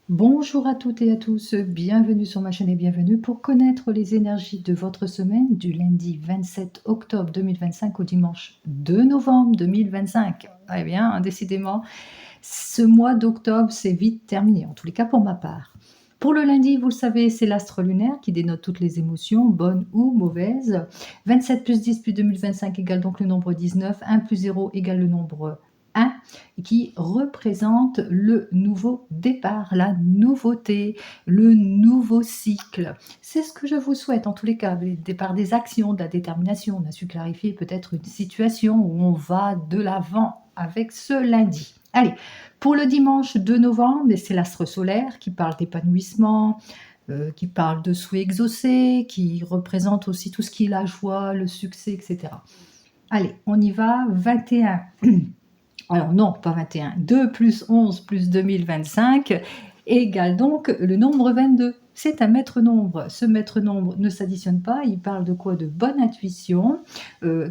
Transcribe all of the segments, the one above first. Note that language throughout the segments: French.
Bonjour à toutes et à tous, bienvenue sur ma chaîne et bienvenue pour connaître les énergies de votre semaine du lundi 27 octobre 2025 au dimanche 2 novembre 2025. Eh bien, décidément, ce mois d'octobre, c'est vite terminé, en tous les cas pour ma part. Pour le lundi, vous le savez, c'est l'astre lunaire qui dénote toutes les émotions, bonnes ou mauvaises. 27 plus 10 plus 2025 égale donc le nombre 19. 1 plus 0 égale le nombre 1, qui représente le nouveau départ, la nouveauté, le nouveau cycle. C'est ce que je vous souhaite en tous les cas, le départ des actions, de la détermination. On a su clarifier peut-être une situation où on va de l'avant avec ce lundi. Allez, pour le dimanche 2 novembre, c'est l'astre solaire qui parle d'épanouissement, qui parle de souhaits exaucés, qui représente aussi tout ce qui est la joie, le succès, etc. Allez, on y va, 21. Alors non, pas 21. 2 plus 11 plus 2025 égale donc le nombre 22. C'est un maître nombre. Ce maître nombre ne s'additionne pas. Il parle de quoi? De bonne intuition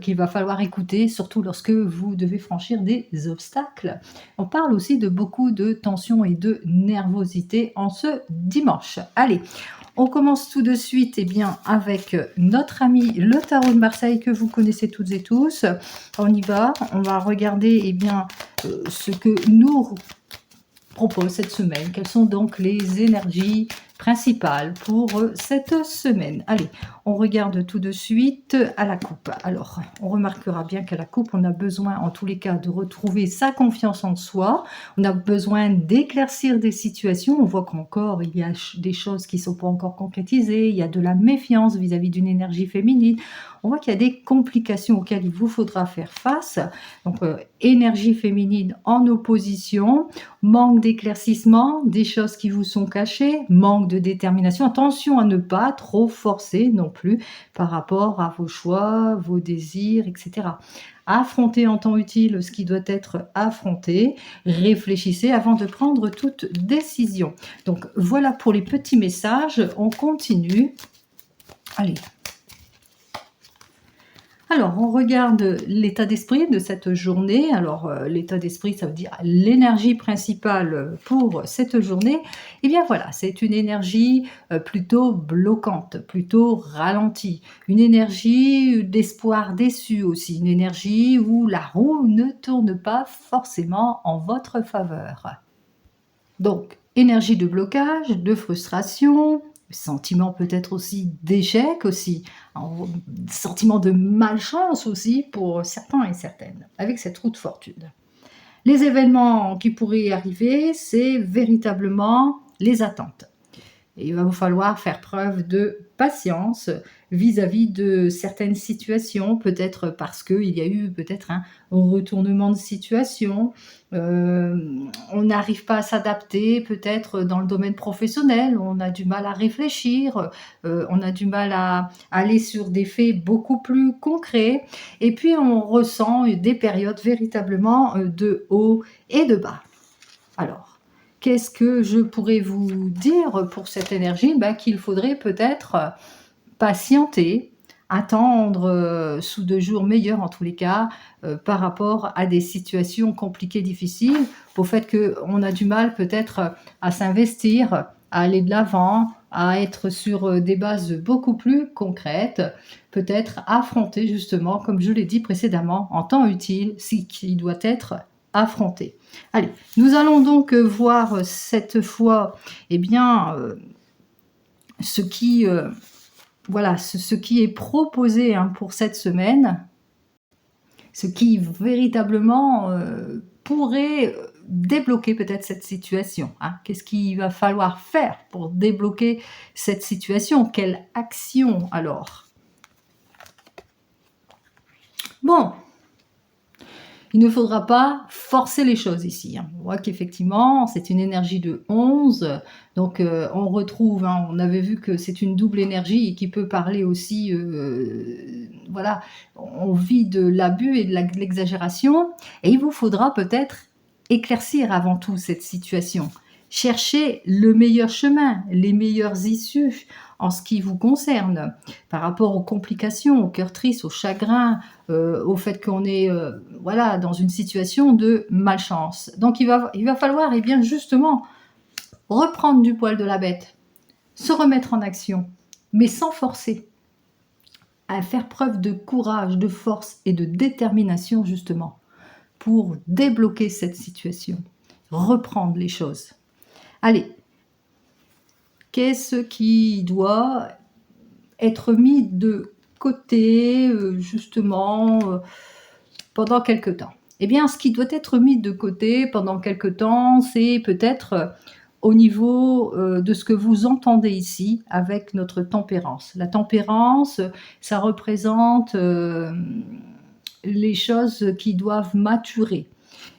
qu'il va falloir écouter, surtout lorsque vous devez franchir des obstacles. On parle aussi de beaucoup de tension et de nervosité en ce dimanche. Allez, on commence tout de suite bien, avec notre ami le tarot de Marseille que vous connaissez toutes et tous. On y va, on va regarder bien, ce que nous propose cette semaine. Quelles sont donc les énergies principales pour cette semaine? Allez, on regarde tout de suite à la coupe. Alors, on remarquera bien qu'à la coupe, on a besoin en tous les cas de retrouver sa confiance en soi. On a besoin d'éclaircir des situations. On voit qu'encore, il y a des choses qui ne sont pas encore concrétisées. Il y a de la méfiance vis-à-vis d'une énergie féminine. On voit qu'il y a des complications auxquelles il vous faudra faire face. Donc, énergie féminine en opposition, manque d'éclaircissement, des choses qui vous sont cachées, manque de détermination. Attention à ne pas trop forcer non plus par rapport à vos choix, vos désirs, etc. Affrontez en temps utile ce qui doit être affronté. Réfléchissez avant de prendre toute décision. Donc voilà pour les petits messages. On continue. Allez. Alors, on regarde l'état d'esprit de cette journée. Alors, l'état d'esprit, ça veut dire l'énergie principale pour cette journée. Eh bien voilà, c'est une énergie plutôt bloquante, plutôt ralentie. Une énergie d'espoir déçu aussi. Une énergie où la roue ne tourne pas forcément en votre faveur. Donc, énergie de blocage, de frustration, sentiment peut-être aussi d'échec aussi, sentiment de malchance aussi pour certains et certaines, avec cette roue de fortune. Les événements qui pourraient arriver, c'est véritablement les attentes. Et il va vous falloir faire preuve de patience vis-à-vis de certaines situations, peut-être parce qu'il y a eu peut-être un retournement de situation, on n'arrive pas à s'adapter peut-être dans le domaine professionnel, on a du mal à réfléchir, on a du mal à aller sur des faits beaucoup plus concrets et puis on ressent des périodes véritablement, de haut et de bas. Alors, qu'est-ce que je pourrais vous dire pour cette énergie? Qu'il faudrait peut-être patienter, attendre sous de jours meilleurs en tous les cas, par rapport à des situations compliquées, difficiles, au fait qu'on a du mal peut-être à s'investir, à aller de l'avant, à être sur des bases beaucoup plus concrètes, peut-être affronter justement, comme je l'ai dit précédemment, en temps utile, ce qui doit être affronté. Allez, nous allons donc voir cette fois, ce qui, voilà, ce qui est proposé pour cette semaine, ce qui véritablement pourrait débloquer peut-être cette situation. Qu'est-ce qu'il va falloir faire pour débloquer cette situation? Quelle action alors? Bon, il ne faudra pas forcer les choses ici. On voit qu'effectivement, c'est une énergie de 11. Donc, on retrouve, on avait vu que c'est une double énergie qui peut parler aussi, voilà, on vit de l'abus et de l'exagération. Et il vous faudra peut-être éclaircir avant tout cette situation. Chercher le meilleur chemin, les meilleures issues en ce qui vous concerne, par rapport aux complications, au cœur triste, au chagrin, au fait qu'on est voilà, dans une situation de malchance. Donc il va falloir justement reprendre du poil de la bête, se remettre en action, mais sans forcer, à faire preuve de courage, de force et de détermination justement pour débloquer cette situation, reprendre les choses. Allez, qu'est-ce qui doit être mis de côté justement pendant quelque temps? Eh bien, ce qui doit être mis de côté pendant quelque temps, c'est peut-être au niveau de ce que vous entendez ici avec notre tempérance. La tempérance, ça représente les choses qui doivent maturer,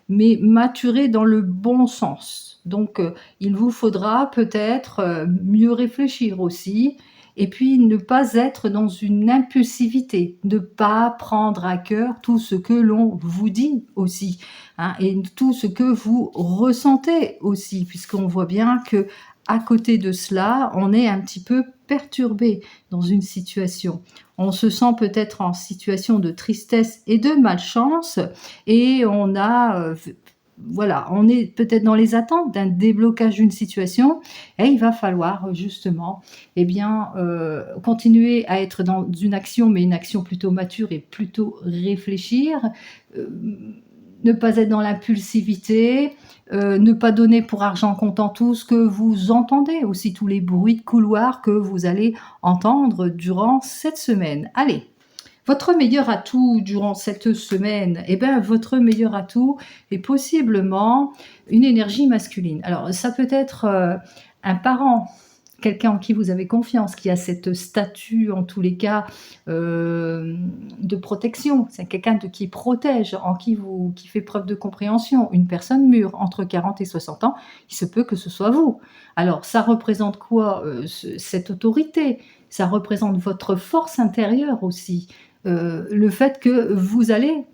mais maturer dans le bon sens. Donc, il vous faudra peut-être mieux réfléchir aussi, et puis ne pas être dans une impulsivité, ne pas prendre à cœur tout ce que l'on vous dit aussi, hein, et tout ce que vous ressentez aussi, puisqu'on voit bien que à côté de cela, on est un petit peu perturbé dans une situation. On se sent peut-être en situation de tristesse et de malchance, et on a voilà, on est peut-être dans les attentes d'un déblocage d'une situation, et il va falloir justement, eh bien, continuer à être dans une action, mais une action plutôt mature et plutôt réfléchir, ne pas être dans l'impulsivité, ne pas donner pour argent comptant tout ce que vous entendez, aussi tous les bruits de couloir que vous allez entendre durant cette semaine. Allez, votre meilleur atout durant cette semaine, eh ben, votre meilleur atout est possiblement une énergie masculine. Alors ça peut être, un parent, quelqu'un en qui vous avez confiance, qui a cette statue en tous les cas, de protection. C'est quelqu'un qui protège, en qui fait preuve de compréhension. Une personne mûre, entre 40 et 60 ans, il se peut que ce soit vous. Alors ça représente quoi, cette autorité? Ça représente votre force intérieure aussi. Le fait que vous allez,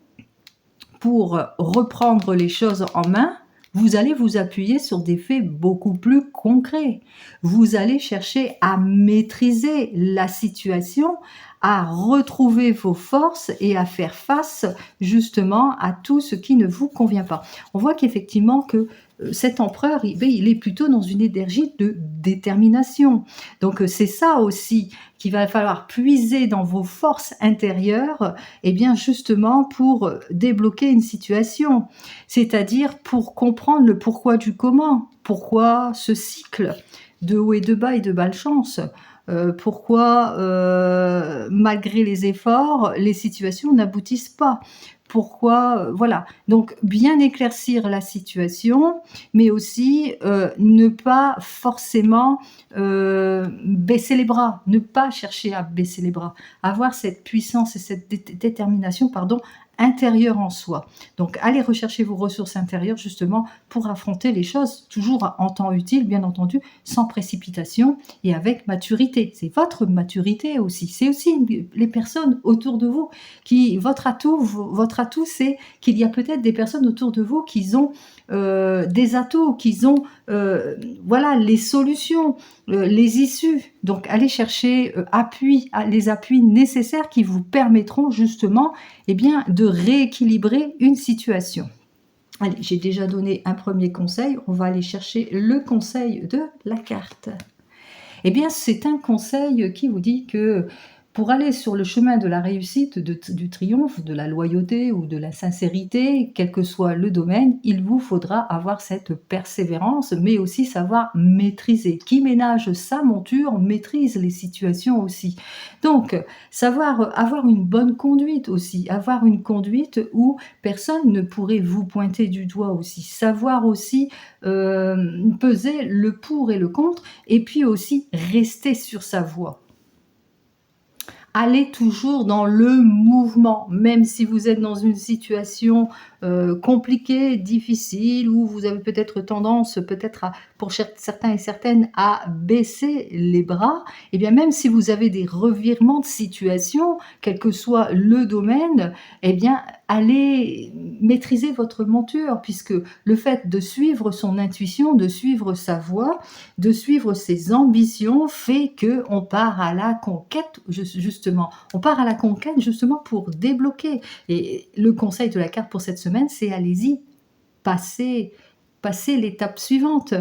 pour reprendre les choses en main, vous allez vous appuyer sur des faits beaucoup plus concrets. Vous allez chercher à maîtriser la situation, à retrouver vos forces et à faire face justement à tout ce qui ne vous convient pas. On voit qu'effectivement que cet empereur, il est plutôt dans une énergie de détermination. Donc c'est ça aussi qu'il va falloir puiser dans vos forces intérieures, et bien justement pour débloquer une situation, c'est-à-dire pour comprendre le pourquoi du comment, pourquoi ce cycle de haut et de bas et de malchance, pourquoi malgré les efforts, les situations n'aboutissent pas. Pourquoi, voilà. Donc bien éclaircir la situation, mais aussi ne pas forcément baisser les bras, ne pas chercher à baisser les bras, avoir cette puissance et cette détermination, pardon, intérieure en soi. Donc allez rechercher vos ressources intérieures justement pour affronter les choses, toujours en temps utile, bien entendu, sans précipitation et avec maturité. C'est votre maturité aussi. C'est aussi les personnes autour de vous qui, votre atout, c'est qu'il y a peut-être des personnes autour de vous qui ont des atouts, qui ont voilà, les solutions, les issues. Donc allez chercher les appuis nécessaires qui vous permettront justement, eh bien, de rééquilibrer une situation. Allez, j'ai déjà donné un premier conseil, on va aller chercher le conseil de la carte. Eh bien, c'est un conseil qui vous dit que pour aller sur le chemin de la réussite, du triomphe, de la loyauté ou de la sincérité, quel que soit le domaine, il vous faudra avoir cette persévérance, mais aussi savoir maîtriser. Qui ménage sa monture maîtrise les situations aussi. Donc, savoir avoir une bonne conduite aussi, avoir une conduite où personne ne pourrait vous pointer du doigt aussi. Savoir aussi peser le pour et le contre, et puis aussi rester sur sa voie. Allez toujours dans le mouvement, même si vous êtes dans une situation compliquée, difficile, où vous avez peut-être tendance, peut-être pour certains et certaines, à baisser les bras, et bien même si vous avez des revirements de situation, quel que soit le domaine, eh bien allez maîtriser votre monture, puisque le fait de suivre son intuition, de suivre sa voie, de suivre ses ambitions fait qu'on part à la conquête, justement. On part à la conquête justement pour débloquer. Et le conseil de la carte pour cette semaine, c'est allez-y, passez l'étape suivante.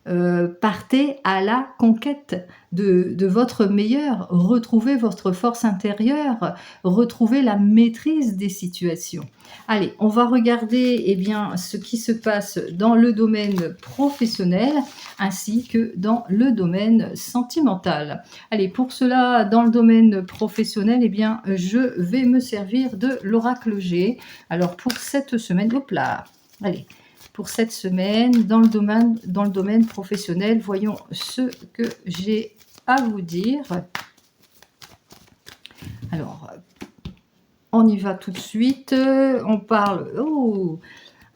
partez à la conquête de votre meilleur, retrouvez votre force intérieure, retrouvez la maîtrise des situations. Allez, on va regarder, eh bien, ce qui se passe dans le domaine professionnel ainsi que dans le domaine sentimental. Allez, pour cela, dans le domaine professionnel, eh bien, je vais me servir de l'oracle G. Alors pour cette semaine, hop là, allez, pour cette semaine, dans le domaine professionnel, voyons ce que j'ai à vous dire. Alors, on y va tout de suite. On parle... Oh,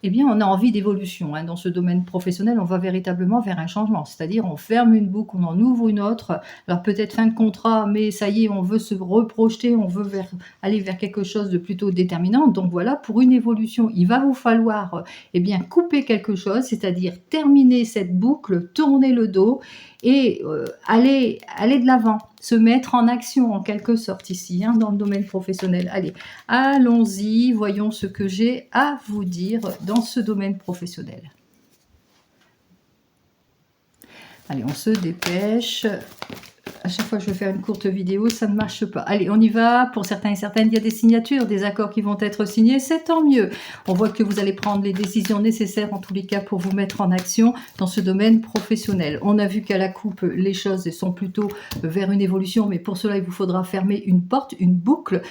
eh bien, on a envie d'évolution. Hein. Dans ce domaine professionnel, on va véritablement vers un changement. C'est-à-dire, on ferme une boucle, on en ouvre une autre. Alors, peut-être fin de contrat, mais ça y est, on veut se reprojeter, on veut aller vers quelque chose de plutôt déterminant. Donc, voilà, pour une évolution, il va vous falloir eh bien, couper quelque chose, c'est-à-dire terminer cette boucle, tourner le dos et aller de l'avant, se mettre en action en quelque sorte ici, hein, dans le domaine professionnel. Allez, allons-y, voyons ce que j'ai à vous dire dans ce domaine professionnel. Allez, on se dépêche. À chaque fois que je veux faire une courte vidéo, ça ne marche pas. Allez, on y va. Pour certains et certaines, il y a des signatures, des accords qui vont être signés. C'est tant mieux. On voit que vous allez prendre les décisions nécessaires, en tous les cas, pour vous mettre en action dans ce domaine professionnel. On a vu qu'à la coupe, les choses sont plutôt vers une évolution, mais pour cela, il vous faudra fermer une porte, une boucle,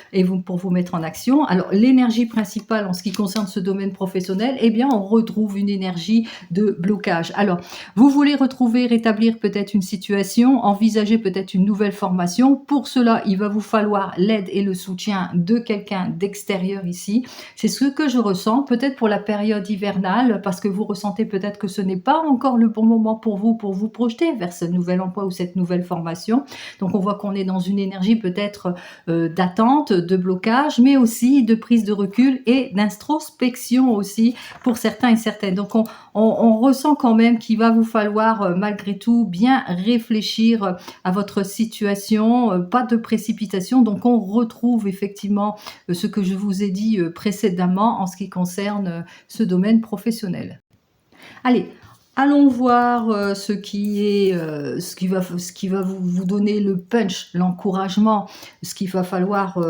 pour vous mettre en action. Alors, l'énergie principale en ce qui concerne ce domaine professionnel, eh bien, on retrouve une énergie de blocage. Alors, vous voulez retrouver, rétablir peut-être une situation, envisager peut-être une nouvelle formation. Pour cela, il va vous falloir l'aide et le soutien de quelqu'un d'extérieur ici. C'est ce que je ressens, peut-être pour la période hivernale, parce que vous ressentez peut-être que ce n'est pas encore le bon moment pour vous projeter vers ce nouvel emploi ou cette nouvelle formation. Donc, on voit qu'on est dans une énergie peut-être d'attente, de blocage, mais aussi de prise de recul et d'introspection aussi pour certains et certaines. Donc, on ressent quand même qu'il va vous falloir malgré tout bien réfléchir à votre situation, pas de précipitation. Donc on retrouve effectivement ce que je vous ai dit précédemment en ce qui concerne ce domaine professionnel. Allez, allons voir ce qui va vous donner le punch, l'encouragement, ce qu'il va falloir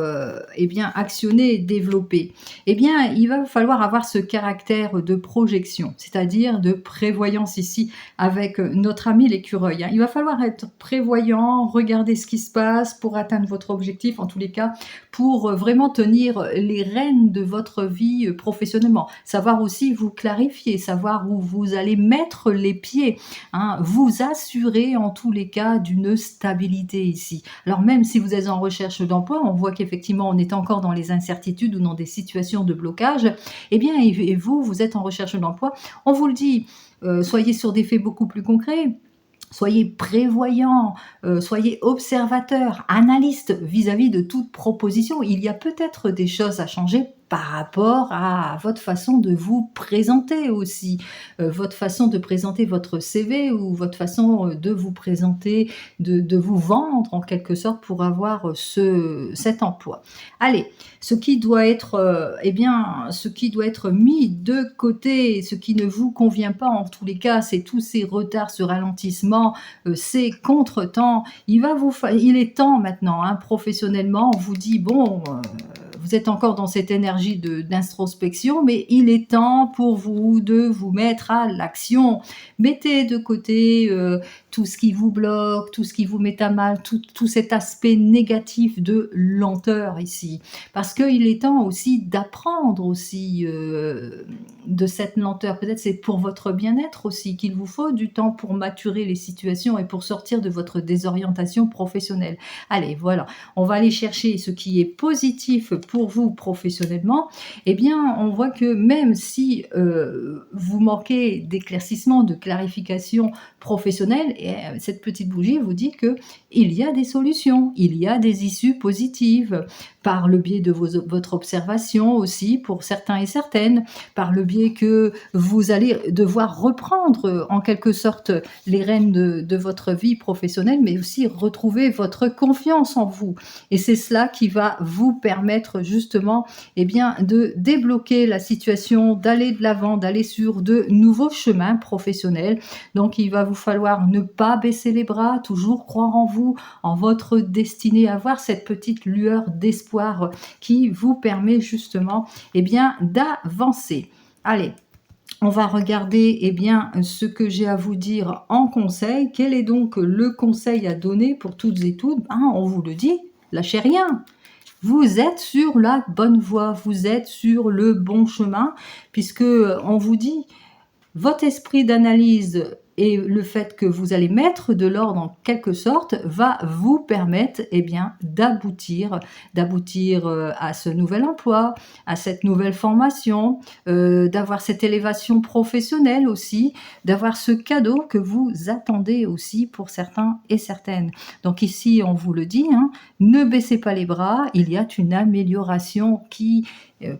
eh bien, actionner, développer. Eh bien, il va falloir avoir ce caractère de projection, c'est-à-dire de prévoyance ici avec notre ami l'écureuil. Hein. Il va falloir être prévoyant, regarder ce qui se passe pour atteindre votre objectif, en tous les cas, pour vraiment tenir les rênes de votre vie professionnellement. Savoir aussi vous clarifier, savoir où vous allez mettre les pieds, hein, vous assurer en tous les cas d'une stabilité ici. Alors même si vous êtes en recherche d'emploi, on voit qu'effectivement on est encore dans les incertitudes ou dans des situations de blocage, eh bien et vous êtes en recherche d'emploi, on vous le dit, soyez sur des faits beaucoup plus concrets. Soyez prévoyant, soyez observateur, analyste vis-à-vis de toute proposition. Il y a peut-être des choses à changer par rapport à votre façon de vous présenter aussi, votre façon de présenter votre CV ou votre façon de vous présenter, de vous vendre en quelque sorte pour avoir cet emploi. Allez, ce qui doit être, ce qui doit être mis de côté, ce qui ne vous convient pas en tous les cas, c'est tous ces retards, ce ralentissement, ces contretemps. Il est temps maintenant, hein, professionnellement, on vous dit bon, vous êtes encore dans cette énergie d'introspection, mais il est temps pour vous de vous mettre à l'action. Mettez de côté tout ce qui vous bloque, tout ce qui vous met à mal, tout cet aspect négatif de lenteur ici. Parce qu'il est temps aussi d'apprendre aussi de cette lenteur. Peut-être c'est pour votre bien-être aussi qu'il vous faut du temps pour maturer les situations et pour sortir de votre désorientation professionnelle. Allez, voilà, on va aller chercher ce qui est positif pour vous professionnellement. Eh bien, on voit que même si vous manquez d'éclaircissement, de clarification professionnelle, et cette petite bougie vous dit que il y a des solutions, il y a des issues positives. par le biais de votre observation aussi pour certains et certaines, par le biais que vous allez devoir reprendre en quelque sorte les rênes de votre vie professionnelle, mais aussi retrouver votre confiance en vous. Et c'est cela qui va vous permettre justement eh bien, de débloquer la situation, d'aller de l'avant, d'aller sur de nouveaux chemins professionnels. Donc il va vous falloir ne pas baisser les bras, toujours croire en vous, en votre destinée, avoir cette petite lueur d'espoir qui vous permet justement eh bien, d'avancer. Allez, on va regarder eh bien, ce que j'ai à vous dire en conseil. Quel est donc le conseil à donner pour toutes et toutes? On vous le dit, lâchez rien. Vous êtes sur la bonne voie, vous êtes sur le bon chemin, puisque on vous dit, votre esprit d'analyse et le fait que vous allez mettre de l'ordre en quelque sorte va vous permettre eh bien, d'aboutir à ce nouvel emploi, à cette nouvelle formation, d'avoir cette élévation professionnelle aussi, d'avoir ce cadeau que vous attendez aussi pour certains et certaines. Donc ici, on vous le dit, ne baissez pas les bras, il y a une amélioration qui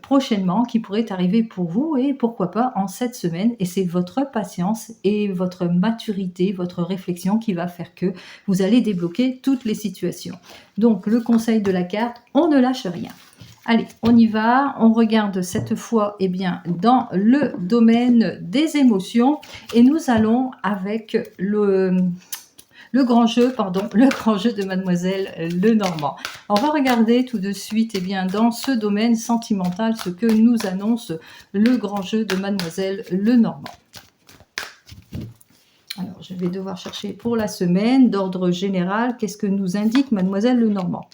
prochainement qui pourrait arriver pour vous et pourquoi pas en cette semaine, et c'est votre patience et votre maturité, votre réflexion qui va faire que vous allez débloquer toutes les situations. Donc le conseil de la carte, on ne lâche rien. Allez, on y va, on regarde cette fois eh bien, dans le domaine des émotions et nous allons avec le grand jeu de Mademoiselle Lenormand. On va regarder tout de suite eh bien, dans ce domaine sentimental ce que nous annonce le grand jeu de Mademoiselle Lenormand. Alors, je vais devoir chercher pour la semaine, d'ordre général, qu'est-ce que nous indique Mademoiselle Lenormand.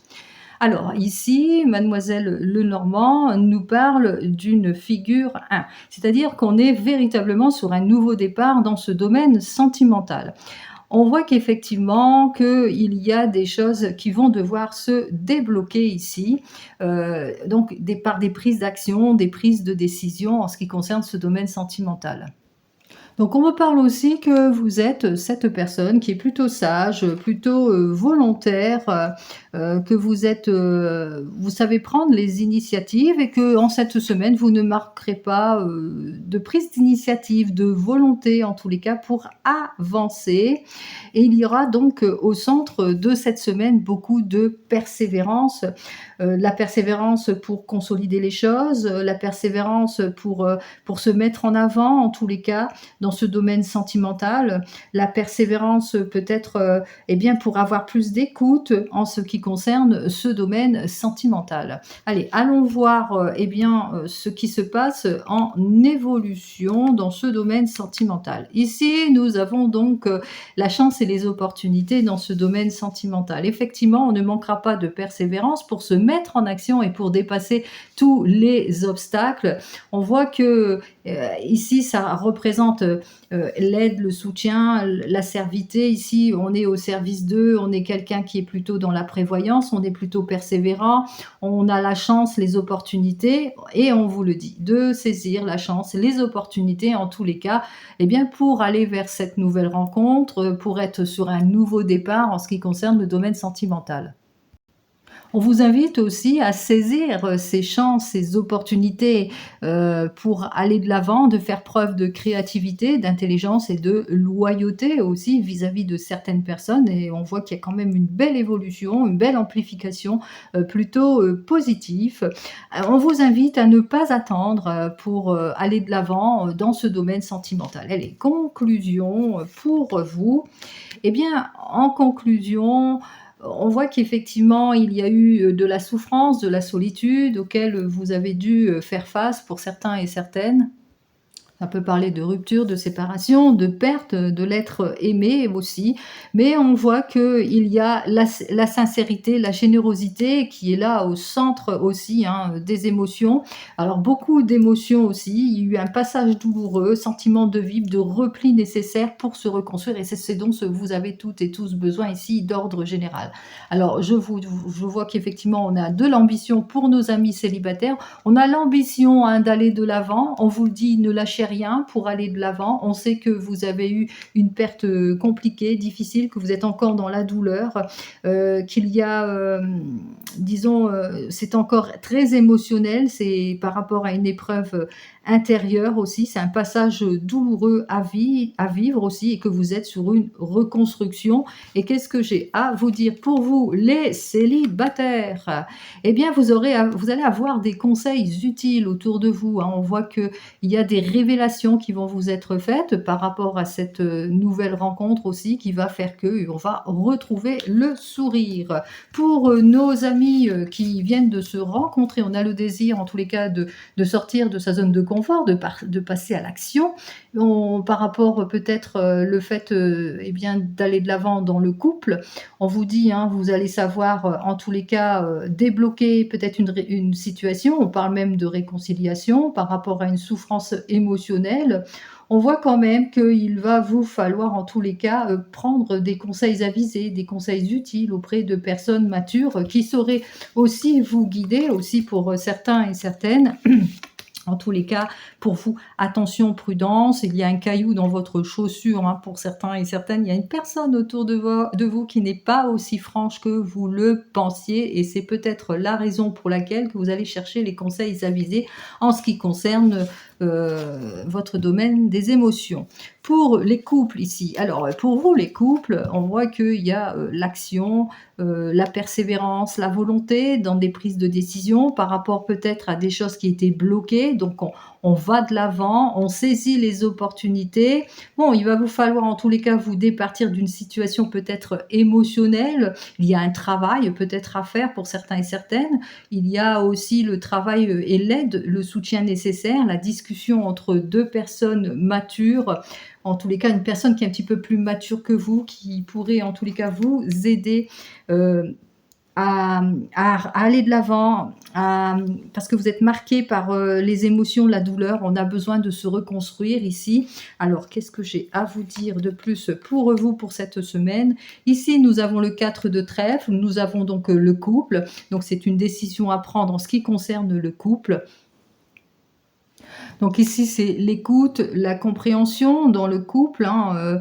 Alors, ici, Mademoiselle Lenormand nous parle d'une figure 1, c'est-à-dire qu'on est véritablement sur un nouveau départ dans ce domaine sentimental. On voit qu'effectivement, qu'il y a des choses qui vont devoir se débloquer ici, donc par des prises d'action, des prises de décision en ce qui concerne ce domaine sentimental. Donc on me parle aussi que vous êtes cette personne qui est plutôt sage, plutôt volontaire, que vous savez prendre les initiatives et qu'en cette semaine, vous ne marquerez pas de prise d'initiative, de volonté en tous les cas pour avancer. Et il y aura donc au centre de cette semaine beaucoup de persévérance. La persévérance pour consolider les choses, la persévérance pour se mettre en avant en tous les cas dans ce domaine sentimental, la persévérance peut-être eh bien pour avoir plus d'écoute en ce qui concerne ce domaine sentimental. Allez, allons voir eh bien ce qui se passe en évolution dans ce domaine sentimental. Ici, nous avons donc la chance et les opportunités dans ce domaine sentimental. Effectivement, on ne manquera pas de persévérance pour se mettre en action et pour dépasser tous les obstacles. On voit que ici, ça représente l'aide, le soutien, l'asservité. Ici, on est au service d'eux, on est quelqu'un qui est plutôt dans la prévoyance, on est plutôt persévérant, on a la chance, les opportunités, et on vous le dit, de saisir la chance, les opportunités en tous les cas, eh bien, pour aller vers cette nouvelle rencontre, pour être sur un nouveau départ en ce qui concerne le domaine sentimental. On vous invite aussi à saisir ces chances, ces opportunités pour aller de l'avant, de faire preuve de créativité, d'intelligence et de loyauté aussi vis-à-vis de certaines personnes. Et on voit qu'il y a quand même une belle évolution, une belle amplification plutôt positive. On vous invite à ne pas attendre pour aller de l'avant dans ce domaine sentimental. Allez, conclusion pour vous. Eh bien, en conclusion, on voit qu'effectivement, il y a eu de la souffrance, de la solitude auquel vous avez dû faire face pour certains et certaines. Ça peut parler de rupture, de séparation, de perte de l'être aimé aussi, mais on voit qu'il y a la sincérité, la générosité qui est là au centre aussi des émotions. Alors beaucoup d'émotions aussi, il y a eu un passage douloureux, sentiment de vide, de repli nécessaire pour se reconstruire et c'est ce dont vous avez toutes et tous besoin ici d'ordre général. Alors je vois qu'effectivement on a de l'ambition pour nos amis célibataires, on a l'ambition d'aller de l'avant, on vous le dit, ne lâchez rien, rien pour aller de l'avant. On sait que vous avez eu une perte compliquée, difficile, que vous êtes encore dans la douleur, qu'il y a, disons, c'est encore très émotionnel, c'est par rapport à une épreuve intérieure aussi, c'est un passage douloureux à vivre aussi et que vous êtes sur une reconstruction. Et qu'est-ce que j'ai à vous dire pour vous, les célibataires? Eh bien, vous allez avoir des conseils utiles autour de vous, hein. On voit qu'il y a des révélations qui vont vous être faites par rapport à cette nouvelle rencontre aussi qui va faire qu'on va retrouver le sourire. Pour nos amis qui viennent de se rencontrer, on a le désir en tous les cas de sortir de sa zone de confort, de passer à l'action. Par rapport peut-être le fait eh bien, d'aller de l'avant dans le couple, on vous dit, hein, vous allez savoir en tous les cas débloquer peut-être une situation, on parle même de réconciliation par rapport à une souffrance émotionnelle. On voit quand même qu'il va vous falloir en tous les cas prendre des conseils avisés, des conseils utiles auprès de personnes matures qui sauraient aussi vous guider, aussi pour certains et certaines. En tous les cas, pour vous, attention, prudence, il y a un caillou dans votre chaussure, hein, pour certains et certaines. Il y a une personne autour de vous qui n'est pas aussi franche que vous le pensiez et c'est peut-être la raison pour laquelle que vous allez chercher les conseils avisés en ce qui concerne votre domaine des émotions. Pour les couples ici, alors pour vous les couples, on voit qu'il y a l'action, la persévérance, la volonté dans des prises de décision par rapport peut-être à des choses qui étaient bloquées. Donc on va de l'avant, on saisit les opportunités. Bon, il va vous falloir en tous les cas vous départir d'une situation peut-être émotionnelle. Il y a un travail peut-être à faire pour certains et certaines. Il y a aussi le travail et l'aide, le soutien nécessaire, la discussion entre deux personnes matures. En tous les cas, une personne qui est un petit peu plus mature que vous, qui pourrait en tous les cas vous aider à aller de l'avant, parce que vous êtes marqué par les émotions, la douleur. On a besoin de se reconstruire ici. Alors, qu'est-ce que j'ai à vous dire de plus pour vous pour cette semaine? Ici, nous avons le 4 de trèfle. Nous avons donc le couple. Donc, c'est une décision à prendre en ce qui concerne le couple. Donc ici, c'est l'écoute, la compréhension dans le couple, hein,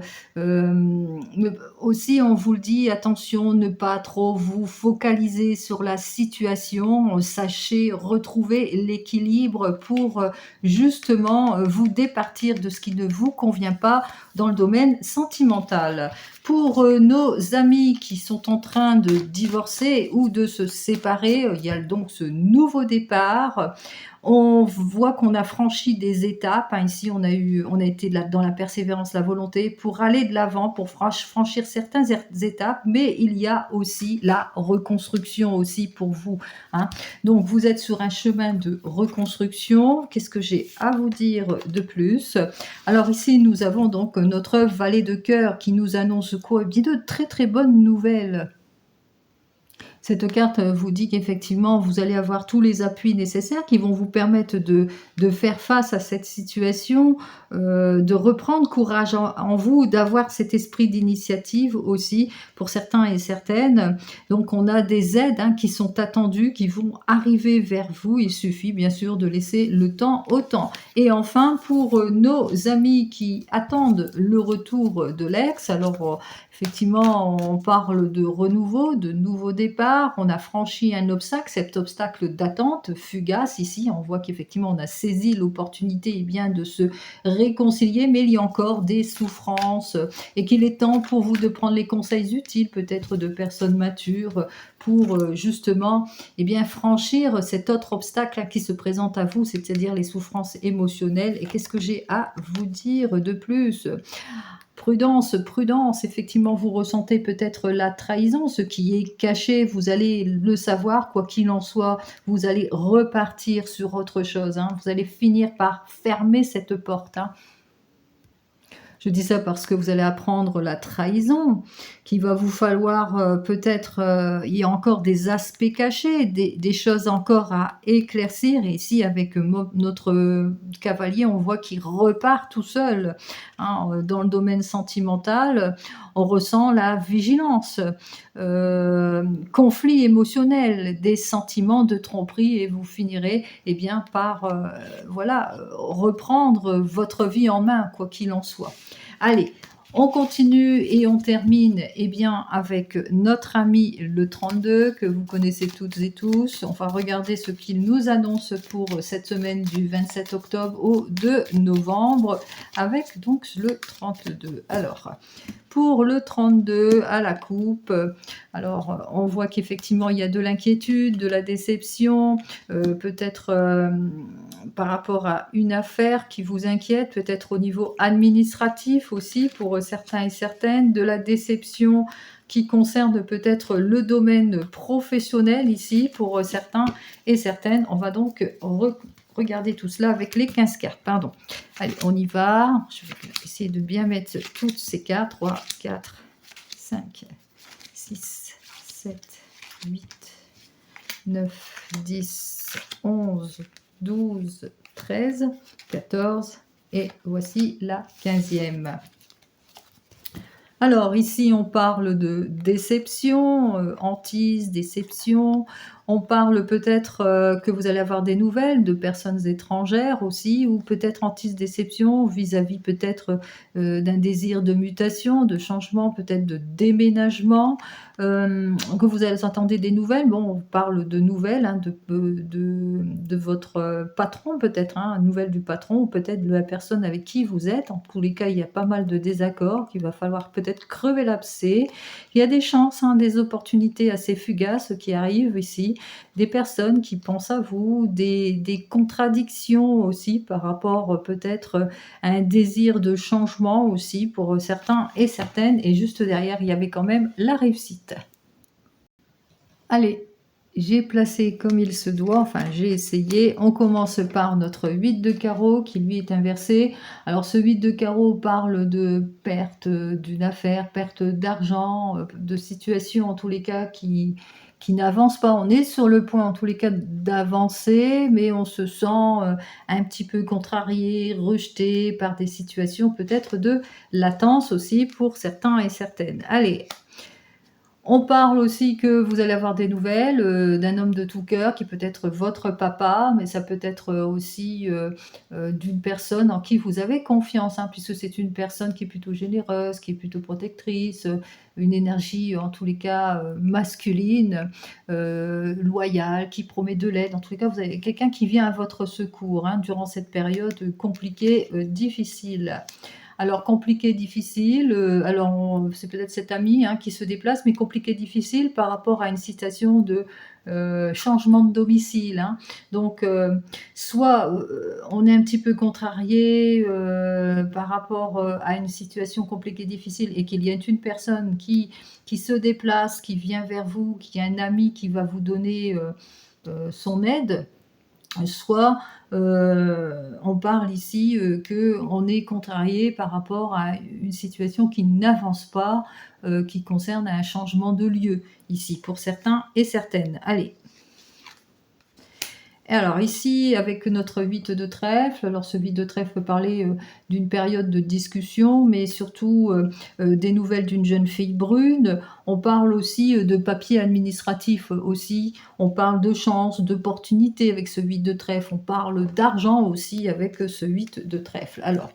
aussi, on vous le dit, attention, ne pas trop vous focaliser sur la situation. Sachez retrouver l'équilibre pour justement vous départir de ce qui ne vous convient pas dans le domaine sentimental. Pour nos amis qui sont en train de divorcer ou de se séparer, il y a donc ce nouveau départ. On voit qu'on a franchi des étapes, hein. Ici, on a été dans la persévérance, la volonté pour aller de l'avant, pour franchir certaines étapes, mais il y a aussi la reconstruction aussi pour vous, hein. Donc, vous êtes sur un chemin de reconstruction. Qu'est-ce que j'ai à vous dire de plus? Alors ici, nous avons donc notre valet de cœur qui nous annonce quoi? Eh bien, de très très bonnes nouvelles. Cette carte vous dit qu'effectivement, vous allez avoir tous les appuis nécessaires qui vont vous permettre de faire face à cette situation, de reprendre courage en vous, d'avoir cet esprit d'initiative aussi pour certains et certaines. Donc on a des aides, hein, qui sont attendues, qui vont arriver vers vous. Il suffit bien sûr de laisser le temps au temps. Et enfin, pour nos amis qui attendent le retour de l'ex, alors effectivement, on parle de renouveau, de nouveau départ. On a franchi un obstacle, cet obstacle d'attente fugace. Ici, on voit qu'effectivement, on a saisi l'opportunité eh bien de se réconcilier, mais il y a encore des souffrances et qu'il est temps pour vous de prendre les conseils utiles, peut-être de personnes matures, pour justement eh bien, franchir cet autre obstacle qui se présente à vous, c'est-à-dire les souffrances émotionnelles. Et qu'est-ce que j'ai à vous dire de plus? Prudence, prudence, effectivement, vous ressentez peut-être la trahison, ce qui est caché, vous allez le savoir, quoi qu'il en soit, vous allez repartir sur autre chose, hein. Vous allez finir par fermer cette porte, hein. Je dis ça parce que vous allez apprendre la trahison, qu'il va vous falloir peut-être, il y a encore des aspects cachés, des choses encore à éclaircir. Et ici, avec notre cavalier, on voit qu'il repart tout seul. Hein, dans le domaine sentimental, on ressent la vigilance, conflit émotionnel, des sentiments de tromperie, et vous finirez eh bien, par voilà, reprendre votre vie en main, quoi qu'il en soit. Allez, on continue et on termine eh bien, avec notre ami le 32, que vous connaissez toutes et tous. On va regarder ce qu'il nous annonce pour cette semaine du 27 octobre au 2 novembre, avec donc le 32. Alors, pour le 32 à la coupe, alors on voit qu'effectivement il y a de l'inquiétude, de la déception, peut-être par rapport à une affaire qui vous inquiète, peut-être au niveau administratif aussi pour certains et certaines, de la déception qui concerne peut-être le domaine professionnel ici pour certains et certaines. On va donc regarder tout cela avec les 15 cartes. Pardon. Allez, on y va. Je vais essayer de bien mettre toutes ces cartes. 3, 4, 5, 6, 7, 8, 9, 10, 11, 12, 13, 14 et voici la 15e. Alors ici on parle de déception, hantise, déception. On parle peut-être que vous allez avoir des nouvelles de personnes étrangères aussi, ou peut-être hantise, déception vis-à-vis peut-être d'un désir de mutation, de changement, peut-être de déménagement, que vous attendez des nouvelles. Bon, on parle de nouvelles hein, de votre patron peut-être, hein, nouvelles du patron ou peut-être de la personne avec qui vous êtes. En tous les cas, il y a pas mal de désaccords qu'il va falloir peut-être crever l'abcès. Il y a des chances, hein, des opportunités assez fugaces qui arrivent ici, des personnes qui pensent à vous, des contradictions aussi par rapport peut-être à un désir de changement aussi pour certains et certaines. Et juste derrière, il y avait quand même la réussite. Allez, j'ai placé comme il se doit, enfin j'ai essayé. On commence par notre 8 de carreau qui lui est inversé. Alors ce 8 de carreau parle de perte d'une affaire, perte d'argent, de situation en tous les cas qui n'avance pas. On est sur le point en tous les cas d'avancer, mais on se sent un petit peu contrarié, rejeté par des situations peut-être de latence aussi pour certains et certaines. Allez. On parle aussi que vous allez avoir des nouvelles d'un homme de tout cœur qui peut être votre papa, mais ça peut être aussi d'une personne en qui vous avez confiance, hein, puisque c'est une personne qui est plutôt généreuse, qui est plutôt protectrice, une énergie en tous les cas masculine, loyale, qui promet de l'aide. En tous les cas, vous avez quelqu'un qui vient à votre secours hein, durant cette période compliquée, difficile. Alors compliqué, difficile, alors c'est peut-être cet ami hein, qui se déplace, mais compliqué, difficile par rapport à une situation de changement de domicile. Hein. Donc soit on est un petit peu contrarié par rapport à une situation compliquée, difficile, et qu'il y a une personne qui se déplace, qui vient vers vous, qui a un ami qui va vous donner son aide. Soit on parle ici qu'on est contrarié par rapport à une situation qui n'avance pas, qui concerne un changement de lieu, ici, pour certains et certaines. Allez. Et alors ici, avec notre 8 de trèfle, alors ce 8 de trèfle peut parler d'une période de discussion, mais surtout des nouvelles d'une jeune fille brune. On parle aussi de papier administratif aussi, on parle de chance, d'opportunité avec ce 8 de trèfle, on parle d'argent aussi avec ce 8 de trèfle. Alors,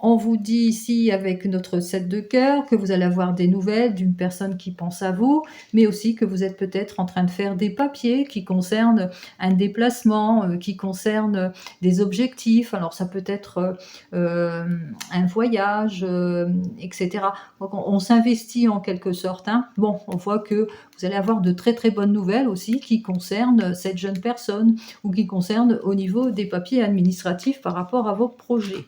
on vous dit ici avec notre 7 de cœur que vous allez avoir des nouvelles d'une personne qui pense à vous, mais aussi que vous êtes peut-être en train de faire des papiers qui concernent un déplacement, qui concernent des objectifs. Alors ça peut être un voyage, etc. Donc on s'investit en quelque sorte. Hein. Bon, on voit que vous allez avoir de très très bonnes nouvelles aussi qui concernent cette jeune personne ou qui concernent au niveau des papiers administratifs par rapport à vos projets.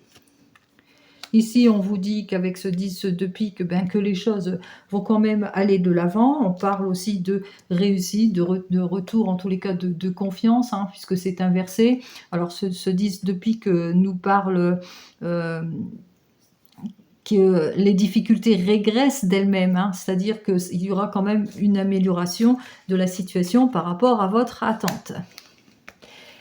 Ici, on vous dit qu'avec ce 10 de pique, que les choses vont quand même aller de l'avant. On parle aussi de réussite, de retour, en tous les cas, de confiance, hein, puisque c'est inversé. Alors, ce 10 de pique nous parle que les difficultés régressent d'elles-mêmes, hein, c'est-à-dire qu'il y aura quand même une amélioration de la situation par rapport à votre attente.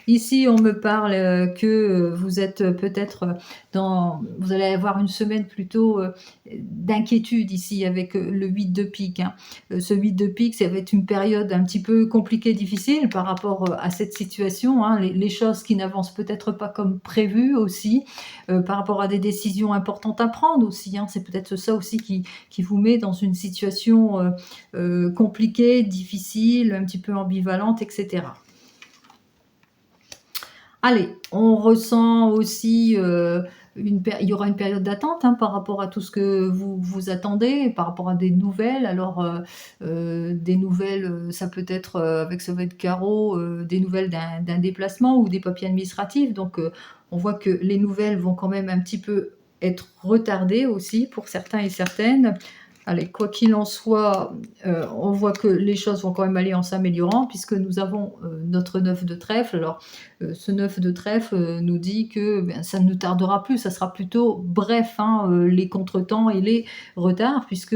Ici, on me parle que vous êtes peut-être vous allez avoir une semaine plutôt d'inquiétude ici avec le 8 de pique, hein. Ce 8 de pique, ça va être une période un petit peu compliquée, difficile par rapport à cette situation, hein. Les choses qui n'avancent peut-être pas comme prévu aussi, par rapport à des décisions importantes à prendre aussi, hein. C'est peut-être ça aussi qui vous met dans une situation compliquée, difficile, un petit peu ambivalente, etc. Allez, on ressent aussi, il y aura une période d'attente, hein, par rapport à tout ce que vous vous attendez, par rapport à des nouvelles. Alors, des nouvelles, ça peut être, avec ce de carreau, des nouvelles d'un déplacement ou des papiers administratifs. Donc, on voit que les nouvelles vont quand même un petit peu être retardées aussi pour certains et certaines. Allez, quoi qu'il en soit, on voit que les choses vont quand même aller en s'améliorant puisque nous avons, notre 9 de trèfle. Alors, ce 9 de trèfle, nous dit que, ça ne tardera plus, ça sera plutôt bref, hein, les contretemps et les retards puisque,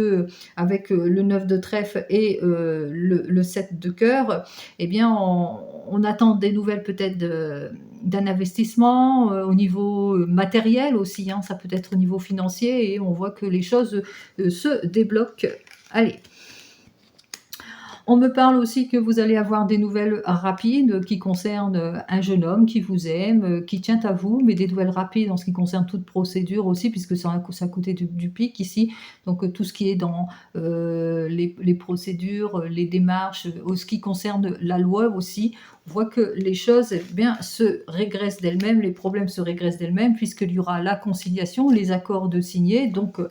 avec, le 9 de trèfle et le 7 de cœur, eh bien on attend des nouvelles peut-être d'un investissement, au niveau, matériel aussi, hein, ça peut être au niveau financier et on voit que les choses, se débloquent. Allez. On me parle aussi que vous allez avoir des nouvelles rapides qui concernent un jeune homme qui vous aime, qui tient à vous, mais des nouvelles rapides en ce qui concerne toute procédure aussi, puisque c'est à côté du pic ici. Donc tout ce qui est dans les procédures, les démarches, ce qui concerne la loi aussi, on voit que les choses se régressent d'elles-mêmes, les problèmes se régressent d'elles-mêmes, puisqu'il y aura la conciliation, les accords de signer. Donc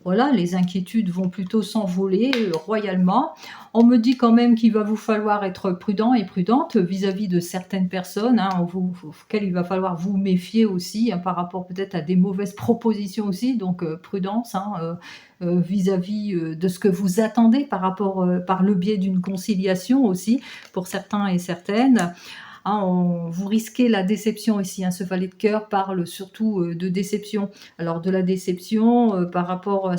voilà, les inquiétudes vont plutôt s'envoler royalement. On me dit quand même qu'il va vous falloir être prudent et prudente vis-à-vis de certaines personnes, hein, auxquelles il va falloir vous méfier aussi, hein, par rapport peut-être à des mauvaises propositions aussi, donc prudence, hein, vis-à-vis de ce que vous attendez par le biais d'une conciliation aussi, pour certains et certaines. Hein, vous risquez la déception ici, hein, ce valet de cœur parle surtout de déception. Alors de la déception par rapport à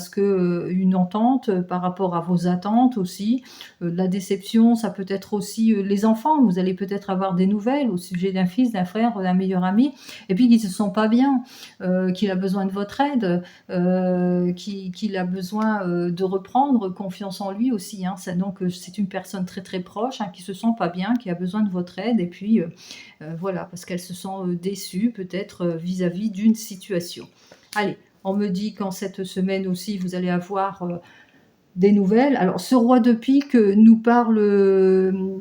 une entente, par rapport à vos attentes aussi. De la déception, ça peut être aussi les enfants. Vous allez peut-être avoir des nouvelles au sujet d'un fils, d'un frère, d'un meilleur ami, et puis qui ne se sent pas bien, qu'il a besoin de votre aide, qu'il a besoin de reprendre confiance en lui aussi, hein. Donc c'est une personne très très proche, hein, qui se sent pas bien, qui a besoin de votre aide, et puis voilà, parce qu'elle se sent déçue peut-être vis-à-vis d'une situation. Allez, on me dit qu'en cette semaine aussi, vous allez avoir des nouvelles. Alors, ce roi de pique nous parle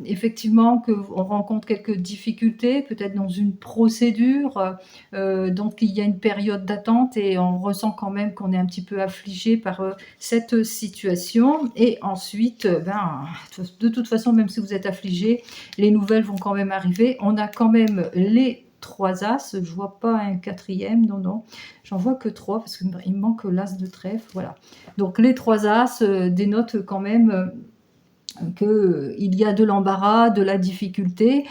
effectivement qu'on rencontre quelques difficultés, peut-être dans une procédure. Donc, il y a une période d'attente et on ressent quand même qu'on est un petit peu affligé par cette situation. Et ensuite, de toute façon, même si vous êtes affligé, les nouvelles vont quand même arriver. On a quand même les 3 as, je vois pas un quatrième, non, j'en vois que 3 parce qu'il me manque l'as de trèfle, voilà. Donc les 3 as dénotent quand même qu'il y a de l'embarras, de la difficulté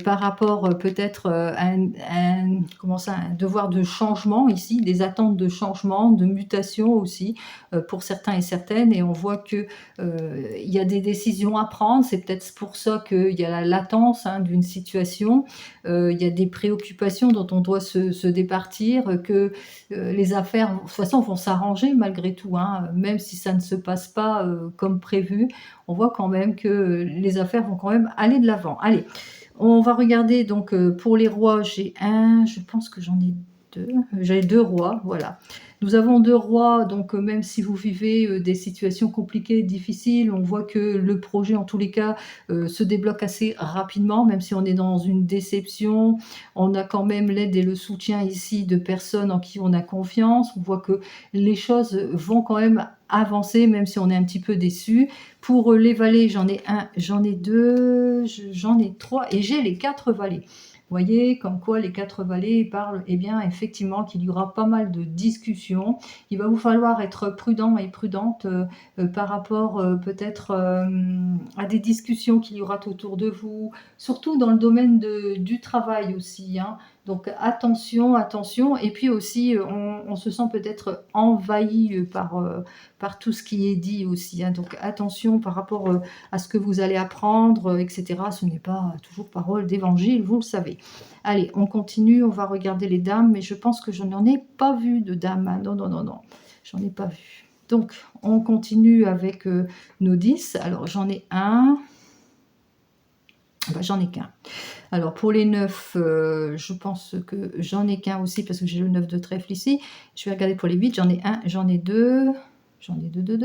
par rapport peut-être à un devoir de changement ici, des attentes de changement, de mutation aussi pour certains et certaines, et on voit que il y a des décisions à prendre. C'est peut-être pour ça qu'il y a la latence, hein, d'une situation, il y a des préoccupations dont on doit se départir, que les affaires de toute façon vont s'arranger malgré tout, hein, même si ça ne se passe pas comme prévu. On voit quand même que les affaires vont quand même aller de l'avant. Allez, on va regarder donc pour les rois, je pense que j'en ai 2, j'ai 2 rois, voilà. Nous avons 2 rois, donc même si vous vivez des situations compliquées, difficiles, on voit que le projet, en tous les cas, se débloque assez rapidement, même si on est dans une déception. On a quand même l'aide et le soutien ici de personnes en qui on a confiance. On voit que les choses vont quand même avancer, même si on est un petit peu déçu. Pour les valets, j'en ai 1, j'en ai 2, j'en ai 3 et j'ai les 4 valets. Vous voyez, comme quoi les 4 valets parlent, effectivement, qu'il y aura pas mal de discussions. Il va vous falloir être prudent et prudente par rapport peut-être à des discussions qu'il y aura autour de vous, surtout dans le domaine du travail aussi, hein. Donc attention, attention. Et puis aussi, on se sent peut-être envahi par tout ce qui est dit aussi, hein. Donc attention par rapport à ce que vous allez apprendre, etc. Ce n'est pas toujours parole d'évangile, vous le savez. Allez, on continue, on va regarder les dames, mais je pense que je n'en ai pas vu de dames, hein. Non, non, non, non, j'en ai pas vu. Donc, on continue avec nos 10. Alors, j'en ai un. Bah, j'en ai qu'un. Alors, pour les 9, je pense que j'en ai qu'un aussi, parce que j'ai le 9 de trèfle ici. Je vais regarder pour les 8. J'en ai un, j'en ai deux. J'en ai deux.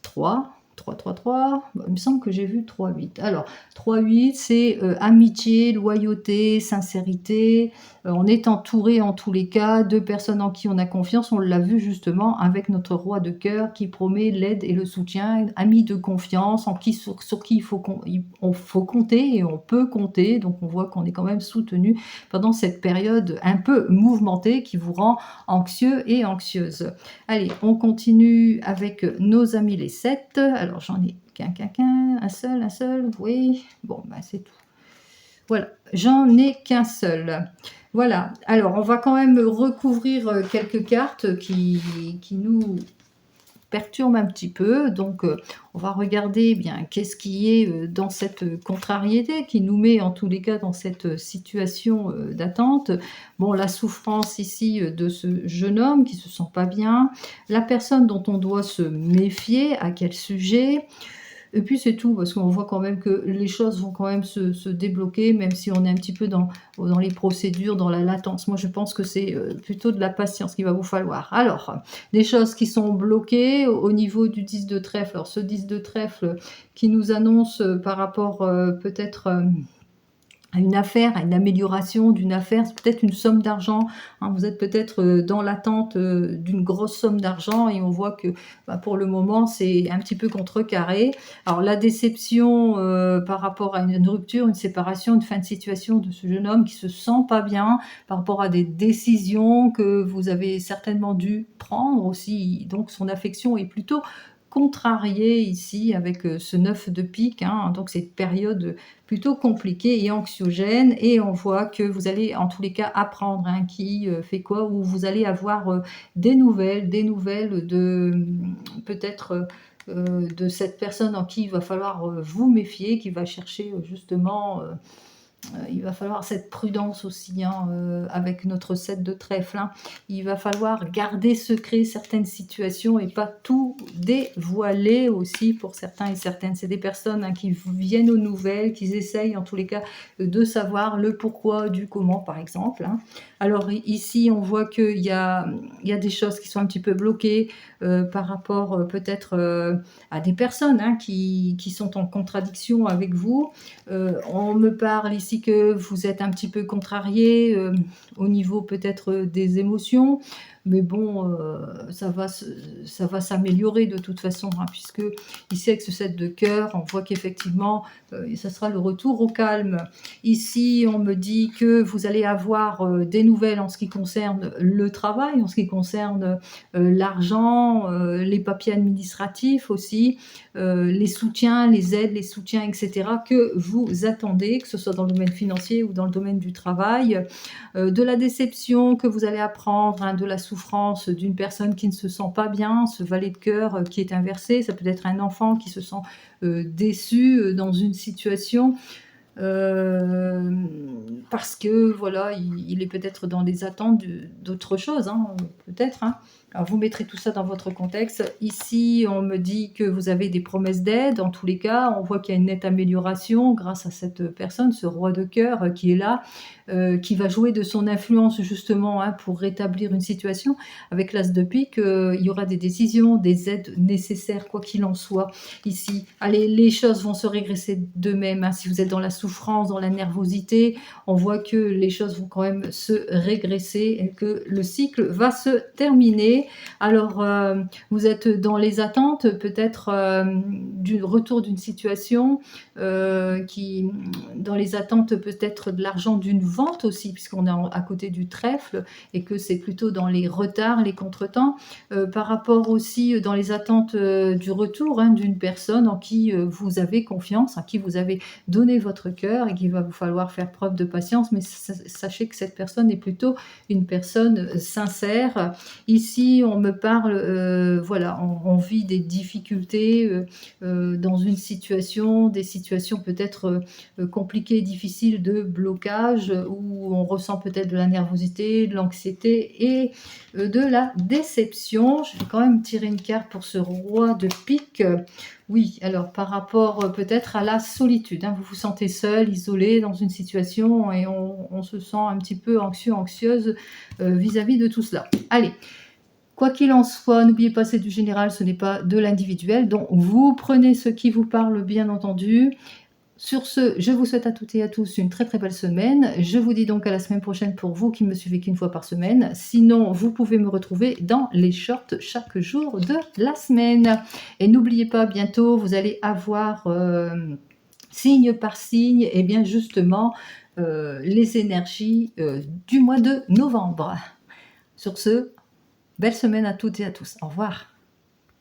3. 3, 3, 3. Il me semble que j'ai vu 3, 8. Alors, 3, 8, c'est amitié, loyauté, sincérité. On est entouré en tous les cas de personnes en qui on a confiance. On l'a vu justement avec notre roi de cœur qui promet l'aide et le soutien. Ami de confiance, sur qui faut compter et on peut compter. Donc, on voit qu'on est quand même soutenu pendant cette période un peu mouvementée qui vous rend anxieux et anxieuse. Allez, on continue avec nos amis les 7. Alors, j'en ai qu'un, un seul, oui. Bon, bah, c'est tout. Voilà, j'en ai qu'un seul. Voilà, alors on va quand même recouvrir quelques cartes qui nous perturbe un petit peu. Donc, on va regarder bien qu'est-ce qui est dans cette contrariété qui nous met en tous les cas dans cette situation d'attente. Bon, la souffrance ici de ce jeune homme qui se sent pas bien, la personne dont on doit se méfier, à quel sujet. Et puis c'est tout, parce qu'on voit quand même que les choses vont quand même se débloquer, même si on est un petit peu dans les procédures, dans la latence. Moi, je pense que c'est plutôt de la patience qu'il va vous falloir. Alors, des choses qui sont bloquées au niveau du 10 de trèfle. Alors, ce 10 de trèfle qui nous annonce par rapport peut-être à une affaire, à une amélioration d'une affaire, c'est peut-être une somme d'argent, hein. Vous êtes peut-être dans l'attente d'une grosse somme d'argent et on voit que pour le moment c'est un petit peu contrecarré. Alors la déception par rapport à une rupture, une séparation, une fin de situation de ce jeune homme qui se sent pas bien par rapport à des décisions que vous avez certainement dû prendre aussi, donc son affection est plutôt contrariée ici avec ce 9 de pique, hein. Donc c'est une période plutôt compliqué et anxiogène, et on voit que vous allez en tous les cas apprendre, hein, qui fait quoi, ou vous allez avoir des nouvelles de peut-être de cette personne en qui il va falloir vous méfier, qui va chercher justement il va falloir cette prudence aussi, hein, avec notre 7 de trèfle, hein. Il va falloir garder secret certaines situations et pas tout dévoiler aussi pour certains et certaines. C'est des personnes, hein, qui viennent aux nouvelles, qui essayent en tous les cas de savoir le pourquoi du comment, par exemple, hein. Alors ici, on voit qu'il y a des choses qui sont un petit peu bloquées par rapport peut-être à des personnes, hein, qui sont en contradiction avec vous. On me parle ici que vous êtes un petit peu contrarié au niveau peut-être des émotions, mais bon, ça va s'améliorer de toute façon, hein, puisque ici avec ce 7 de cœur, on voit qu'effectivement, ça sera le retour au calme. Ici, on me dit que vous allez avoir des nouvelles en ce qui concerne le travail, en ce qui concerne l'argent, les papiers administratifs aussi, les soutiens, les aides, les soutiens, etc., que vous attendez, que ce soit dans le domaine financier ou dans le domaine du travail, de la déception que vous allez apprendre, hein, de la souffrance d'une personne qui ne se sent pas bien, ce valet de cœur qui est inversé, ça peut être un enfant qui se sent déçu dans une situation, parce que voilà, il est peut-être dans les attentes d'autre chose, hein, peut-être, hein. Alors vous mettrez tout ça dans votre contexte. Ici, on me dit que vous avez des promesses d'aide. En tous les cas, on voit qu'il y a une nette amélioration grâce à cette personne, ce roi de cœur qui est là, qui va jouer de son influence justement, hein, pour rétablir une situation. Avec l'as de pique, il y aura des décisions, des aides nécessaires, quoi qu'il en soit. Ici, allez, les choses vont se régresser d'eux-mêmes, hein. Si vous êtes dans la souffrance, dans la nervosité, on voit que les choses vont quand même se régresser et que le cycle va se terminer. compliqué. Alors, vous êtes dans les attentes peut-être, du retour d'une situation, qui dans les attentes peut-être de l'argent d'une vente aussi, puisqu'on est à côté du trèfle et que c'est plutôt dans les retards, les contretemps. Par rapport aussi dans les attentes du retour hein, d'une personne en qui vous avez confiance, à qui vous avez donné votre cœur et qu'il va vous falloir faire preuve de patience, mais sachez que cette personne est plutôt une personne sincère. Ici, on me parle, voilà, on vit des difficultés dans une situation, des situations peut-être compliquées, difficiles de blocage, où on ressent peut-être de la nervosité, de l'anxiété et de la déception. Je vais quand même tirer une carte pour ce roi de pique. Oui, alors par rapport peut-être à la solitude, hein, vous vous sentez seul, isolé dans une situation et on se sent un petit peu anxieux, anxieuse vis-à-vis de tout cela. Allez, quoi qu'il en soit, n'oubliez pas, c'est du général, ce n'est pas de l'individuel. Donc, vous prenez ce qui vous parle, bien entendu. Sur ce, je vous souhaite à toutes et à tous une très très belle semaine. Je vous dis donc à la semaine prochaine pour vous qui me suivez qu'une fois par semaine. Sinon, vous pouvez me retrouver dans les shorts chaque jour de la semaine. Et n'oubliez pas, bientôt, vous allez avoir signe par signe, et bien justement, les énergies du mois de novembre. Sur ce, belle semaine à toutes et à tous. Au revoir.